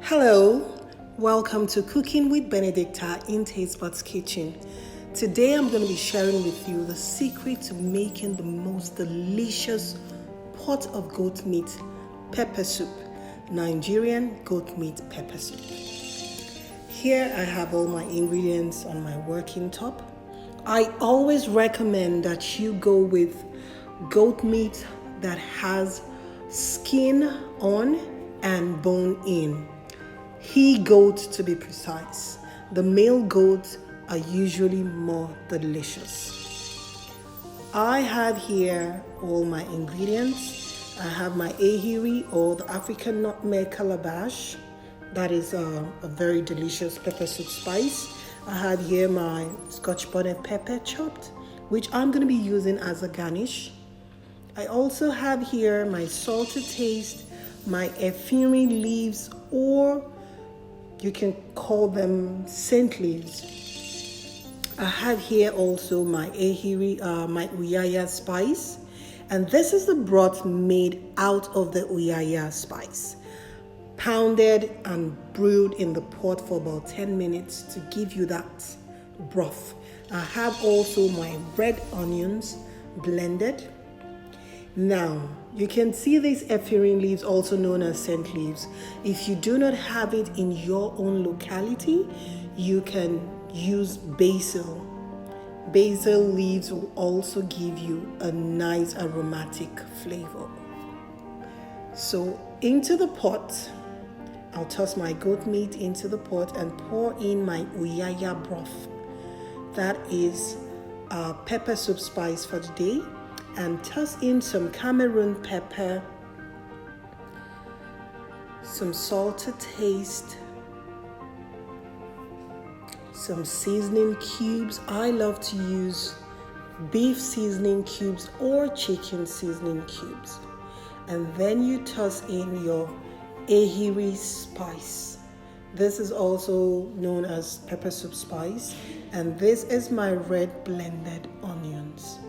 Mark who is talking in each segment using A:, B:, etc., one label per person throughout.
A: Hello, welcome to Cooking with Benedicta in Tastebudzng Kitchen. Today I'm going to be sharing with you the secret to making the most delicious pot of goat meat pepper soup, Nigerian goat meat pepper soup. Here I have all my ingredients on my working top. I always recommend that you go with goat meat that has skin on and bone in. He goat to be precise. The male goats are usually more delicious. I have here all my ingredients. I have my ahiri or the African nutmeg calabash. That is a very delicious pepper soup spice. I have here my Scotch bonnet pepper chopped, which I'm going to be using as a garnish. I also have here my salt to taste, my ephedrine leaves, or you can call them scent leaves. I have here also my ahiri, my uyaya spice, and this is the broth made out of the uyaya spice, pounded and brewed in the pot for about 10 minutes to give you that broth. I have also my red onions blended. Now, you can see these ephedrine leaves, also known as scent leaves. If you do not have it in your own locality, you can use basil. Basil leaves will also give you a nice aromatic flavor. So into the pot, I'll toss my goat meat into the pot and pour in my uyaya broth. That is our pepper soup spice for today. And toss in some Cameroon pepper, some salt to taste, some seasoning cubes. I love to use beef seasoning cubes or chicken seasoning cubes. And then you toss in your ahiri spice. This is also known as pepper soup spice. And this is my red blended onions.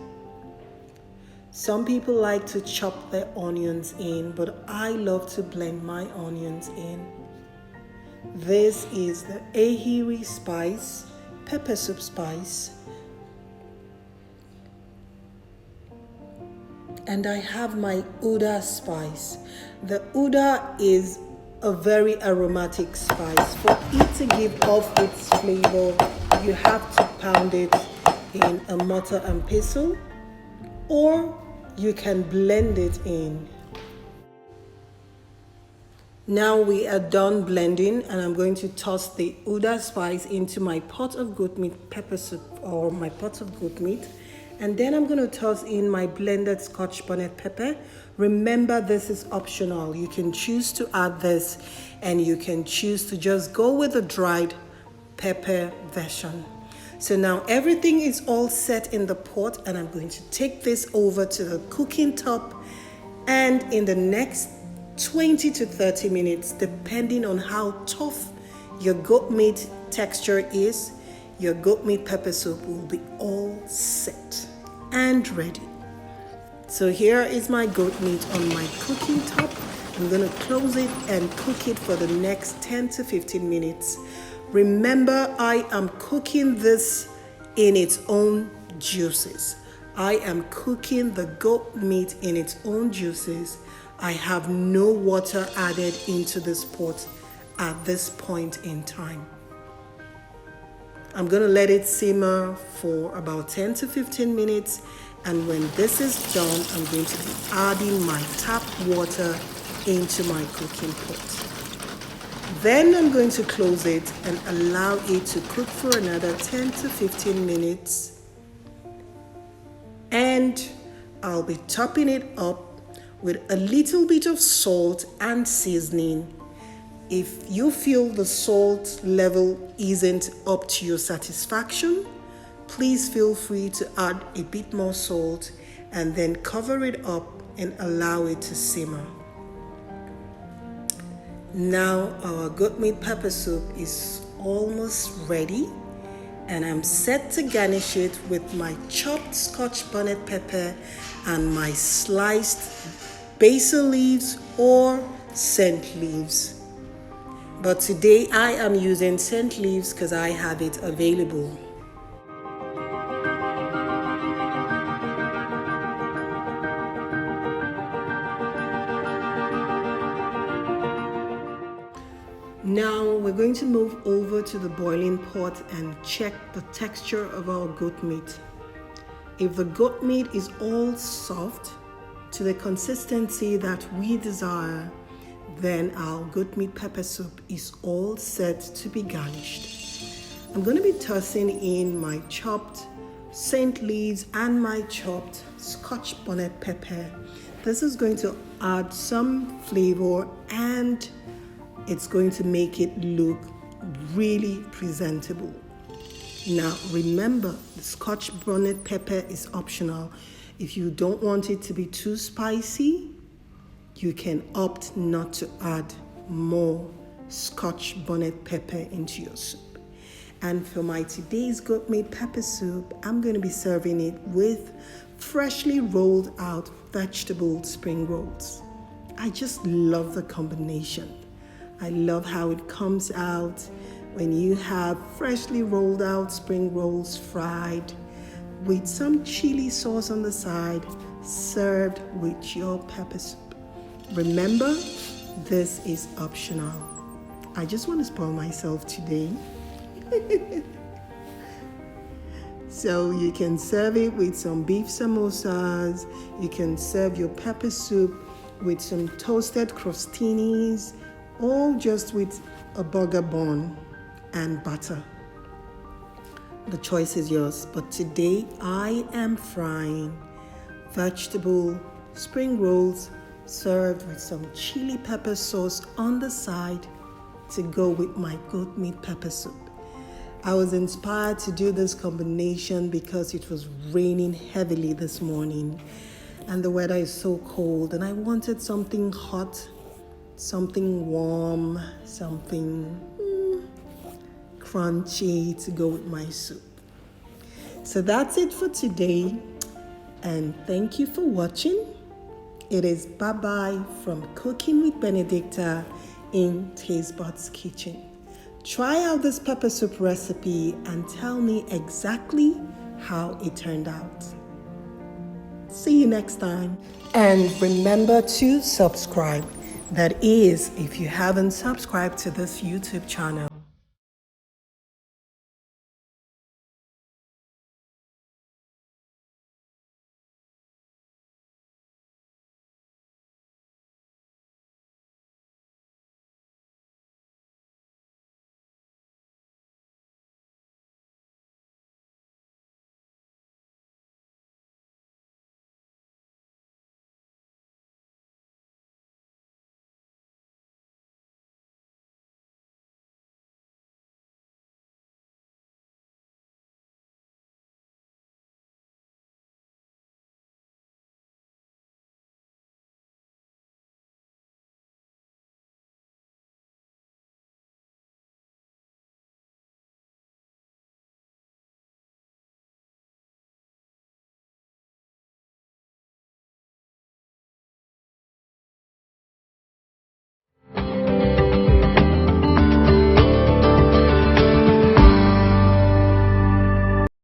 A: Some people like to chop their onions in, but I love to blend my onions in. This is the ahiri spice, pepper soup spice. And I have my uda spice. The uda is a very aromatic spice. For it to give off its flavor, you have to pound it in a mortar and pestle, or you can blend it in. Now we are done blending, and I'm going to toss the uda spice into my pot of goat meat pepper soup, or my pot of goat meat. And then I'm going to toss in my blended Scotch bonnet pepper. Remember, this is optional. You can choose to add this, and you can choose to just go with the dried pepper version. So now everything is all set in the pot, and I'm going to take this over to the cooking top, and in the next 20 to 30 minutes, depending on how tough your goat meat texture is, your goat meat pepper soup will be all set and ready. So here is my goat meat on my cooking top. I'm going to close it and cook it for the next 10 to 15 minutes. Remember, I am cooking this in its own juices. I am cooking the goat meat in its own juices. I have no water added into this pot at this point in time. I'm going to let it simmer for about 10 to 15 minutes. And when this is done, I'm going to be adding my tap water into my cooking pot. Then I'm going to close it and allow it to cook for another 10 to 15 minutes. And I'll be topping it up with a little bit of salt and seasoning. If you feel the salt level isn't up to your satisfaction, please feel free to add a bit more salt and then cover it up and allow it to simmer. Now our goat meat pepper soup is almost ready, and I'm set to garnish it with my chopped Scotch bonnet pepper and my sliced basil leaves or scent leaves. But today I am using scent leaves because I have it available. Now we're going to move over to the boiling pot and check the texture of our goat meat. If the goat meat is all soft to the consistency that we desire, then our goat meat pepper soup is all set to be garnished. I'm going to be tossing in my chopped scent leaves and my chopped Scotch bonnet pepper. This is going to add some flavor and it's going to make it look really presentable. Now remember, the Scotch bonnet pepper is optional. If you don't want it to be too spicy, you can opt not to add more Scotch bonnet pepper into your soup. And for my today's goat meat pepper soup, I'm going to be serving it with freshly rolled out vegetable spring rolls. I just love the combination. I love how it comes out when you have freshly rolled out spring rolls fried with some chili sauce on the side, served with your pepper soup. Remember, this is optional. I just want to spoil myself today. So you can serve it with some beef samosas. You can serve your pepper soup with some toasted crostinis, all just with a burger bun and butter. The choice is yours, but today I am frying vegetable spring rolls served with some chili pepper sauce on the side to go with my goat meat pepper soup. I was inspired to do this combination because it was raining heavily this morning and the weather is so cold and I wanted something hot, something warm, something crunchy to go with my soup. So that's it for today, and thank you for watching. It is bye-bye from Cooking with Benedicta in Tastebudzng kitchen. Try out this pepper soup recipe and tell me exactly how it turned out. See you next time. And remember to subscribe. That is, if you haven't subscribed to this YouTube channel.